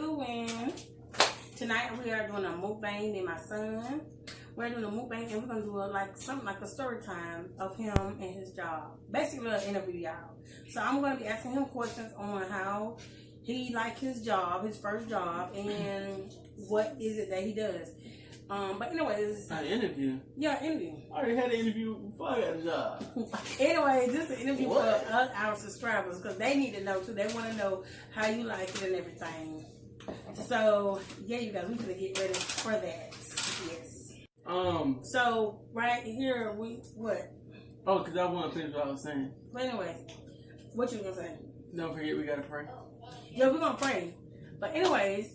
doing? Tonight we are doing a mukbang and my son. We're doing a mukbang and we're gonna do something like a story time of him and his job. Basically an interview, y'all. So I'm gonna be asking him questions on how he liked his job, his first job, and what is it that he does. But anyways, an interview. Yeah, interview. I already had an interview before I got a job. Anyway, this is an interview for our subscribers because they need to know too. They want to know how you like it and everything. So yeah, you guys, we gonna get ready for that. Yes. So right here, what? Oh, because I want to finish what I was saying. But anyway, what you gonna say? Don't forget, we gotta pray. Yeah, we're gonna pray. But anyways,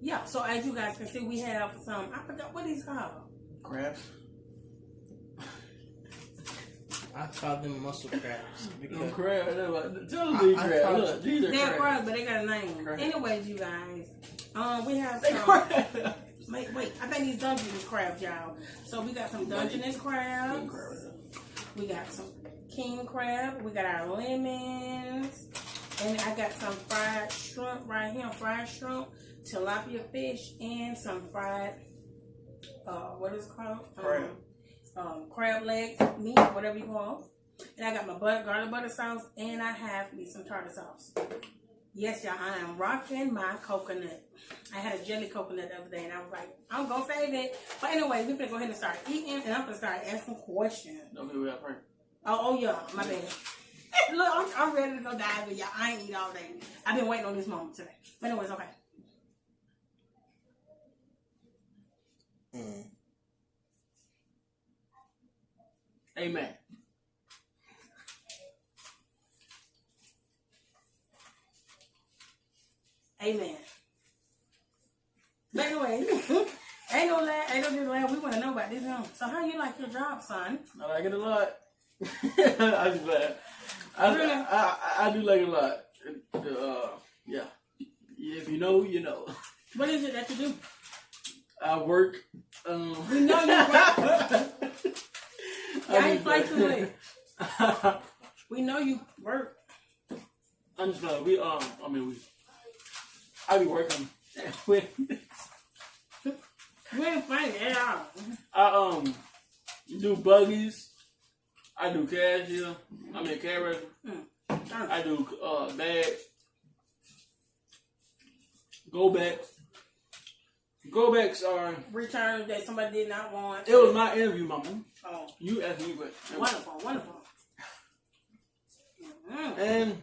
yeah. So as you guys can see, we have some. I forgot what these called. Crabs. I call them muscle crabs. Because crabs. Tell them these crabs. Look, these are They're crabs. crabs, but they got a name. Crabs. Anyways, you guys, we have They some. crabs. Wait. I think these Dungeness crabs, y'all. So we got some Dungeness crabs. We got some king crab. We got our lemons. And I got some fried shrimp right here. Fried shrimp, tilapia fish, and some fried, what is it called? Crab legs, meat, whatever you call. And I got my garlic butter sauce, and I have me some tartar sauce. Yes, y'all, I am rocking my coconut. I had a jelly coconut the other day, and I was like, I'm going to save it. But anyway, we're going to go ahead and start eating, and I'm going to start asking questions. Okay, we got pray. Oh, yeah, my bad. Look, I'm ready to go dive with y'all. I ain't eat all day. I've been waiting on this moment today. But anyways, okay. Amen. Amen. But anyway, ain't no just laugh. We want to know about this home. So how you like your job, son? I like it a lot. I just laugh. I do like it a lot. Yeah. If you know, you know. What is it that you do? I work. We know you work. I ain't fight too late. We know you work. I'm just like, I be working. We ain't fighting at all. I do buggies. I do cashier. I mean carrier. I do bags. Go backs. Go backs are returns that somebody did not want. It was my interview, mama. Oh. You asked me, but wonderful. And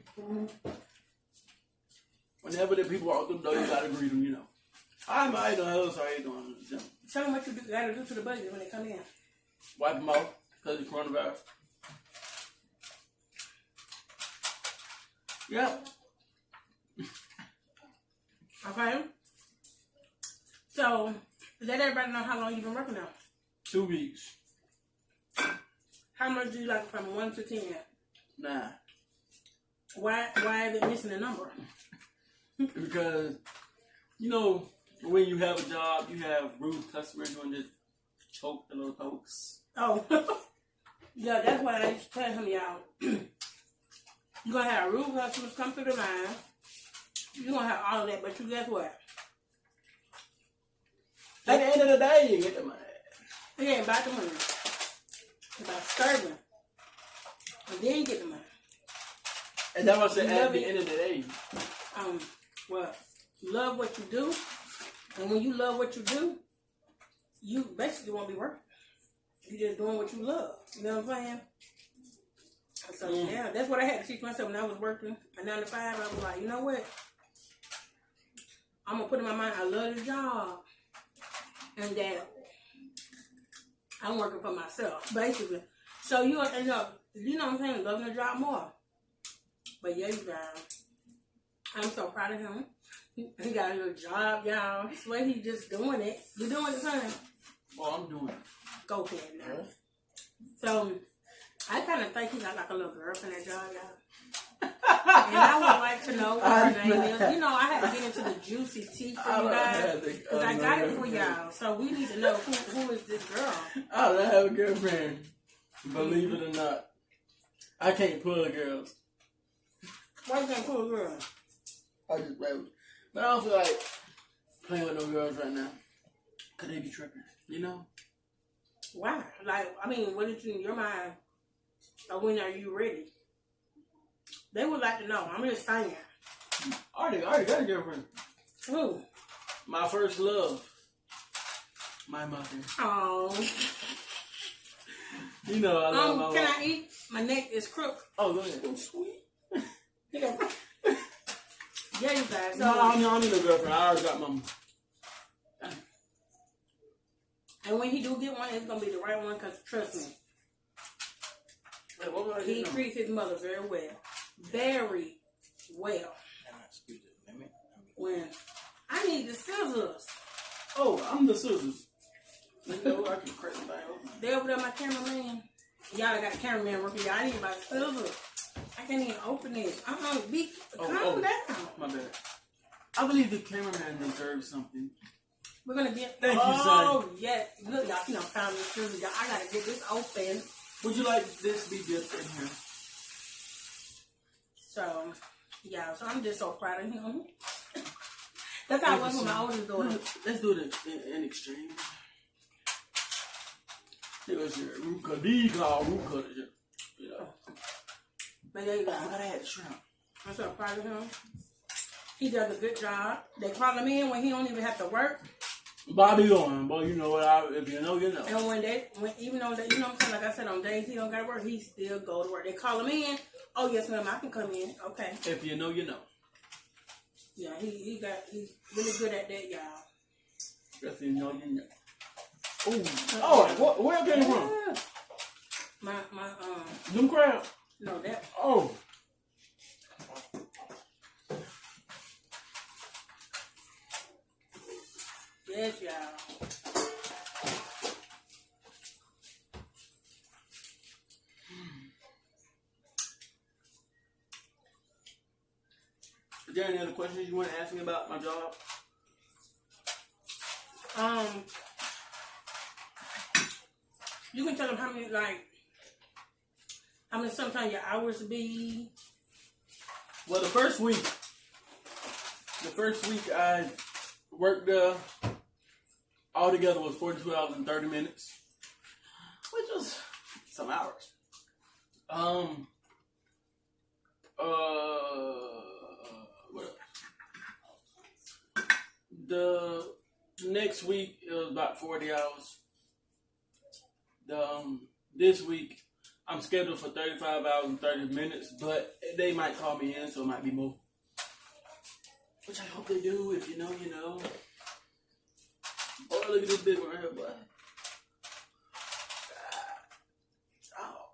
whenever the people walk through the door, you gotta greet them, you know. How you doing? Hello, sorry, how you doing? Tell them what you gotta do to the budget when they come in. Wipe them off because of coronavirus. Yep. Okay. So, let everybody know how long you've been working now. 2 weeks. How much do you like from 1 to 10? 9. Why is it missing a number? Because, you know, when you have a job, you have rude customers who just choke the little folks. Oh. Yeah, that's why I used to tell him, y'all. You're going to have rude customers come through the line. You're going to have all of that, but you guess what? At the end of the day, you get the money. It ain't about the money. It's about serving. And then you get the money. And that's what I said at the end of the day. Well, you love what you do. And when you love what you do, you basically won't be working. You're just doing what you love. You know what I'm saying? So, yeah, that's what I had to teach myself when I was working a 9 to 5. I was like, you know what? I'm going to put in my mind, I love the job. And that I'm working for myself, basically. So, you know what I'm saying? Loving the job more. But, yeah, you guys, I'm so proud of him. He got a little job, y'all. This way he just doing it. You doing it, son? Well, I'm doing it. Go ahead now. So, I kind of think he got like a little girl in that job, y'all. And I would like to know what her name is. You know, I had to get into the juicy tea for you guys. Because I got it for y'all. So, we need to know who is this girl. I don't have a girlfriend. Believe it or not. I can't pull girls. Why you can't pull a girl? I just play with you. But I don't feel like playing with no girls right now. Cause they be tripping, you know? Why? Like, I mean, what did you in your mind? Or when are you ready? They would like to know. I'm just saying. I already got a girlfriend. Who? My first love. My mother. Oh. You know I love my mom. Can I eat? My neck is crooked. Oh, go ahead. Oh, sweet. Yeah, you guys. No, I don't need no girlfriend. I already got mama. And when he do get one, it's gonna be the right one. Cause trust me, Wait, what was I he doing? treats his mother very well, very well. Excuse me. Let me. When I need the scissors, Oh, I'm the scissors. You know, I can crack the thing open. they over there, my cameraman. Y'all got a cameraman working. Y'all I need my scissors. I can't even open this. Calm down. My bad. I believe the cameraman deserves something. We're gonna get. Thank you, oh yes, look, y'all. You know, found the scissors. Y'all, I gotta get this open. Would you like this to be dipped in here? So, yeah. So I'm just so proud of him. That's how I was with my oldest daughter. Let's do it in exchange. It was your root cutter. These called root cutters. Yeah. But there you go. I forgot I had shrimp. I'm so proud of him. He does a good job. They call him in when he don't even have to work. Bobby going, boy. You know what? If you know, you know. And even though they, you know what I'm saying, like I said, on days he don't got to work, he still go to work. They call him in. Oh yes, ma'am, I can come in. Okay. If you know, you know. Yeah, he's really good at that, y'all. If you know, you know. Oh, where came it from? My Them crabs. no that. Oh. Yes, y'all. Is there any other questions you want to ask me about my job? You can tell them how many sometimes your hours be. Well, the first week I worked altogether was 42 hours and 30 minutes, which was some hours. What else? The next week it was about 40 hours. This week I'm scheduled for 35 hours and 30 minutes, but they might call me in, so it might be more. Which I hope they do. If you know, you know. Oh, look at this big one right here, boy. Oh.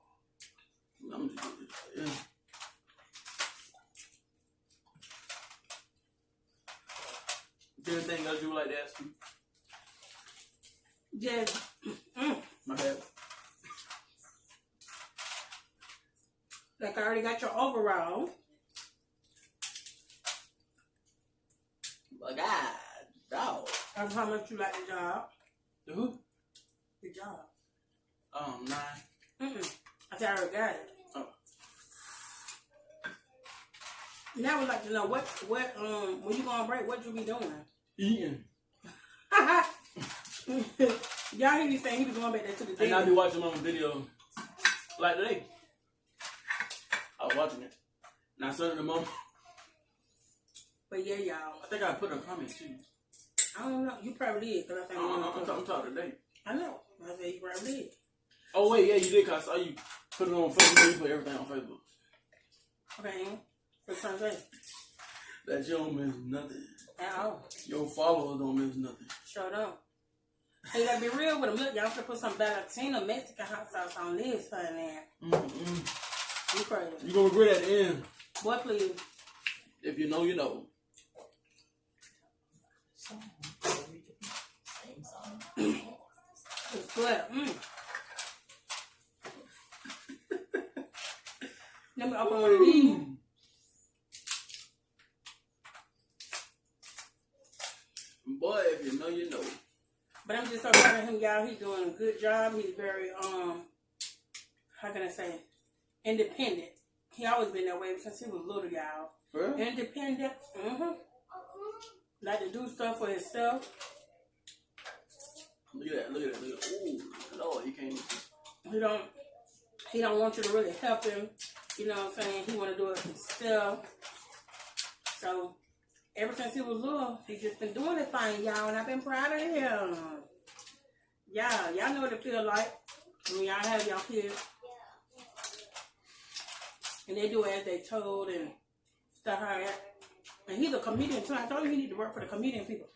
I'm just gonna do this. Yeah. Is there anything else you would like to ask me? Just My bad. like I already got your overall. My God, dog. Of how much you like the job. The who? The job. 9. I said I already got it. Oh. Now I would like to know what when you go on break, what you be doing? Eating. Y'all hear me saying he be going back there to the And I day. be watching my video like today. I was watching it. And I said it to mom. But yeah, y'all. I think I put a comment too. I don't know. You probably did. Cause I think I'm talking today. I know. I said you probably did. Oh wait, yeah, you did. Cause I saw you put it on Facebook. You put everything on Facebook. Okay. What's trying to say? That you don't miss nothing. At all. Your followers don't miss nothing. Sure don't. Hey, you gotta be real with them. Look, y'all should put some Valentina Mexican hot sauce on this, honey. You crazy. You gonna regret at the end. Boy, please. If you know, you know. It's good. Let me open one of these. Boy, if you know, you know. But I'm just so proud of him, y'all. He's doing a good job. He's very, how can I say, independent. He always been that way since he was little, y'all. Really? Independent. Like to do stuff for himself. Look at that. Ooh, Lord, he can't. He don't want you to really help him. You know what I'm saying? He want to do it himself. So ever since he was little, he just been doing this thing, y'all, and I've been proud of him. Y'all know what it feel like when y'all have y'all kids. And they do as they told and stuff like that. And he's a comedian too. I told him he need to work for the comedian people.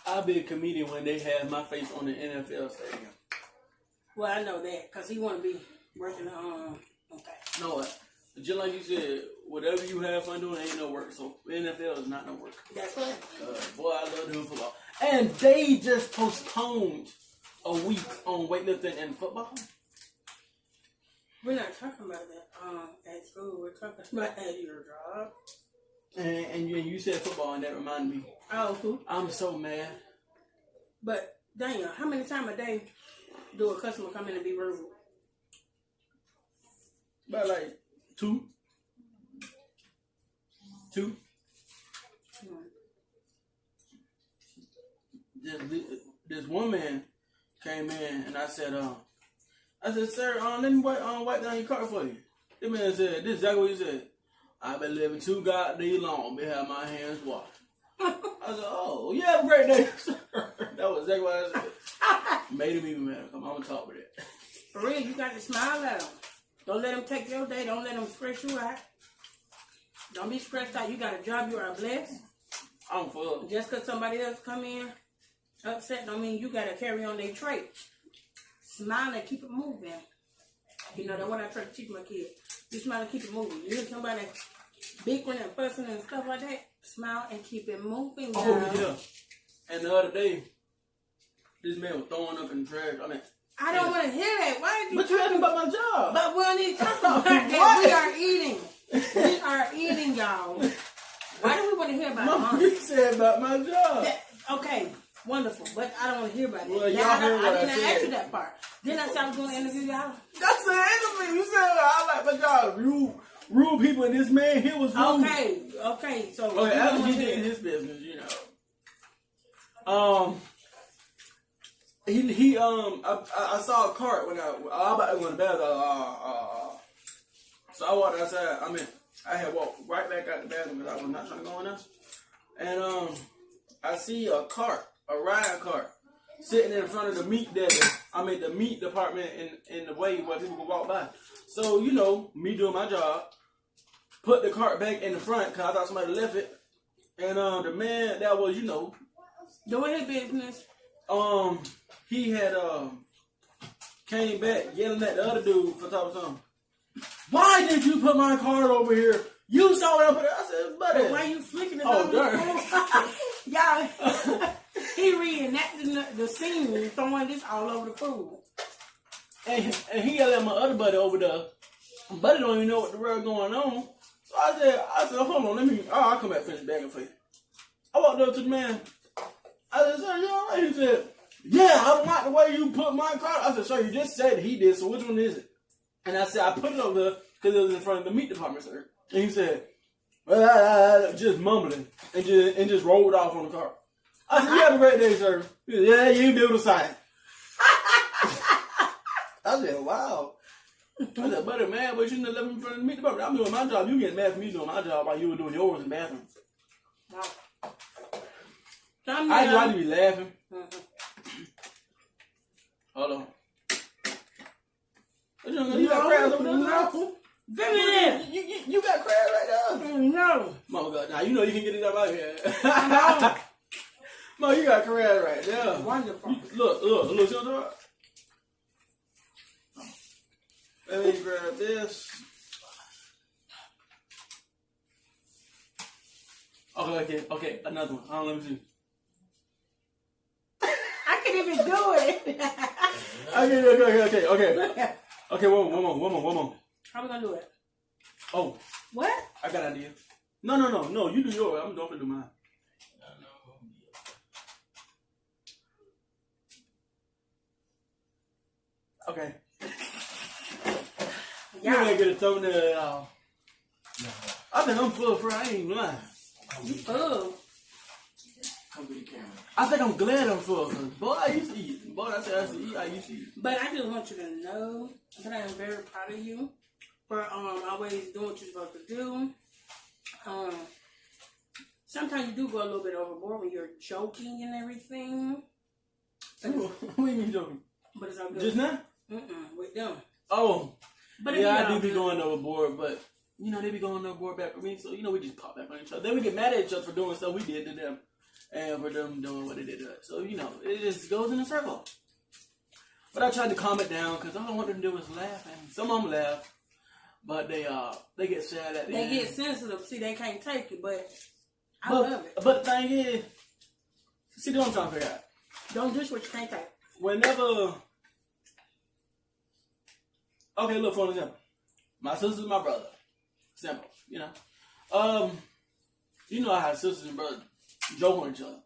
I'll be a comedian when they have my face on the NFL stadium. Well, I know that because he want to be working on. Okay. No, what? Just like you said, whatever you have fun doing ain't no work. So NFL is not no work. That's right. Boy, I love doing football. And they just postponed a week on weightlifting and football. We're not talking about that at school. We're talking about at your job. And you said football, and that reminded me. Oh, who? I'm so mad. But Daniel, how many times a day do a customer come in and be rude? About like two. This one man came in, and I said, sir, let me wipe down your car for you. The man said, this is exactly what he said. I've been living too goddamn long to have my hands washed. I said, oh, you have a great day, sir. That was exactly what I said. Made him even mad. I'm going to talk with it. For real, you got to smile at them. Don't let them take your day. Don't let them stress you out. Don't be stressed out. You got a job. You are blessed. I'm full. Just because somebody else come in upset don't mean you got to carry on their trait. Smile and keep it moving. You know, that's what I try to teach my kids. You smile and keep it moving. You hear somebody bickering and fussing and stuff like that, smile and keep it moving. Oh, yeah. And the other day, this man was throwing up in the trash. I don't want to hear that. Why did you? But you asking about my job. But we don't need to talk about that. We are eating. We are eating, y'all. Why do we want to hear about Mama, you said about my job. Okay, wonderful. But I don't want to hear about that. Well, y'all heard what I didn't said. ask you that part. Then I started doing an interview, y'all. That's the interview. You said I like my job. Rude people, and this man here was rude. Okay. So Okay, after he did his business, you know. I saw a cart when I about to go to bed. So I walked outside. I had walked right back out the bathroom because I was not trying to go in there. And I see a ride cart, sitting in front of the meat deli. The meat department in the way where people can walk by. So, you know, me doing my job, put the cart back in the front because I thought somebody left it. And the man that was, you know, doing his business. He had came back yelling at the other dude for talking something. Why did you put my cart over here? You saw what I put it. I said, buddy. Why you flicking it Oh, over the food? Y'all, he reenacting the scene, throwing this all over the food. And he yelled at my other buddy over there. Buddy don't even know what the world going on. So I said, hold on, I'll come back and finish bagging for you. I walked up to the man. I said, sir, you all right? He said, yeah, I don't like the way you put my cart. I said, sir, you just said he did, so which one is it? And I said, I put it over there because it was in front of the meat department, sir. And he said, well, just mumbling and just rolled off on the car. I said, you have a great day, sir. He said, yeah, you do the same. I said, wow. I said, buddy, man, but you shouldn't have left me in front of the meat department. I'm doing my job. You getting mad for me doing my job while you were doing yours in the bathroom. Wow. I tried to be laughing. Hold on. You got crabs over there? No. Give me this. You got crabs right there? No. Mama, God, now you know you can get it up out here. No. Mama, you got crabs right there. Wonderful. Look, show the let me grab this. Okay, another one. Let me see. I can't even do it. Okay. Okay, one more. How we gonna do it? Oh. What? I got an idea. No, you do yours. I'm going to do mine. Okay. Yeah. You ain't get a thumbnail at all. I think I'm full for. I ain't even lying. You full. Come to the camera. I think I'm glad I'm full. Cause boy, I used to eat. Boy, I said I used to eat. I used to eat. But I just want you to know that I am very proud of you for always doing what you're supposed to do. Sometimes you do go a little bit overboard when you're joking and everything. What do you mean joking? But it's all good. Just now? With them. Oh. But Yeah, I do be going overboard, but you know, they be going overboard back with me, so you know, we just pop back on each other. Then we get mad at each other for doing stuff we did to them, and for them doing what they did to us. So, you know, it just goes in a circle. But I tried to calm it down, because all I wanted to do was laugh, and some of them laugh, but they get sad at the end. They get sensitive. See, they can't take it, but I love it. But the thing is, see what I'm trying to figure out. Don't dish what you can't take. Whenever, okay, look, for example, my sister's my brother. Simple, you know. You know how sisters and brothers joke on each other.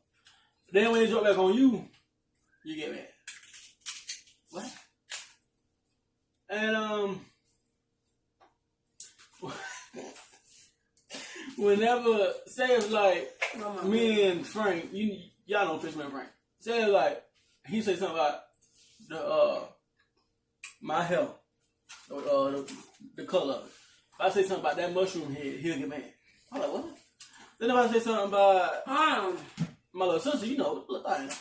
Then when they joke back on you, you get mad. What? And whenever, say it's like me and Frank, y'all know Fishman Frank. Say it's like he say something about the my hair, the color of it. If I say something about that mushroom head, he'll get mad. I'm like, what? Then if I say something about my little sister, you know, little thing,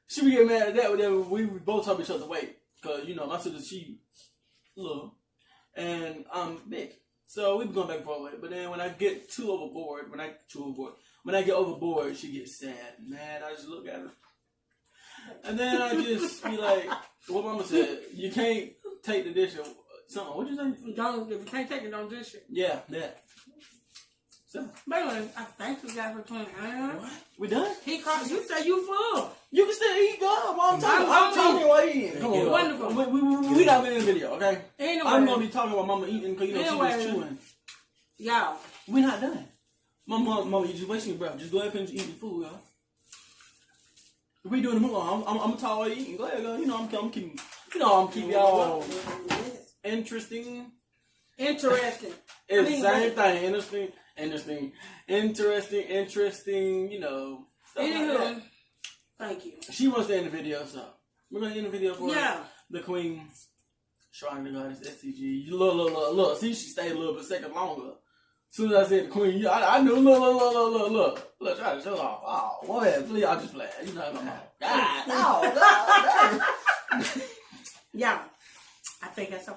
she would get mad at that. Whenever we both help each other weight, cause you know my sister she little and I'm big, so we be going back and forth with it. But then when I get too overboard, when I get overboard, she gets sad, mad. I just look at her, and then I just be like, what Mama said, you can't take the dish. Something. What you say? If you can't take it, don't dish it. Yeah, that. So. By the way, I thank you guys for tuning in. What? We done? He called. You said you full. You can still eat, God. I'm talking while eating. Come on. Wonderful. We not been in the video, okay? Anyway. I'm going to be talking about Mama eating because, you know, she was chewing. Y'all. We not done. Mama, you just wasting your breath. Just go ahead and finish eating food, y'all. We doing the move on. I'm going to talk while you eating. Go ahead, girl. You know, I'm keeping y'all interesting. It's the same thing. Interesting, you know. Stuff like that. Thank you. She wants to end the video, so we're going to end the video for the Queen Shrine to Goddess STG. Look. See, she stayed a little bit second longer. As soon as I said the Queen, I knew, look. Try to show off. Oh, go ahead, please, I'll just play. You know what I'm saying? Yeah. I think that's so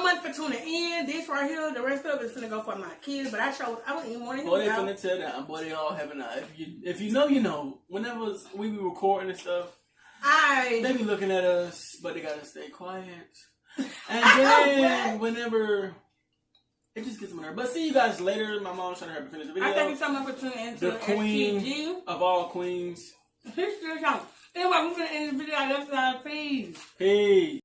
much for tuning in. This right here, the rest of it's gonna go for my kids, but I wouldn't even want to hear they finna tell them, boy, they all having if you know, you know. Whenever we be recording and stuff, they be looking at us, but they gotta stay quiet. And then whenever it just gets on there. But see you guys later. My mom's trying to help me finish the video. I thank you so much for tuning in to the Queen STG. Of all queens. Anyway, we're gonna end the video. I love you guys. Peace. Peace.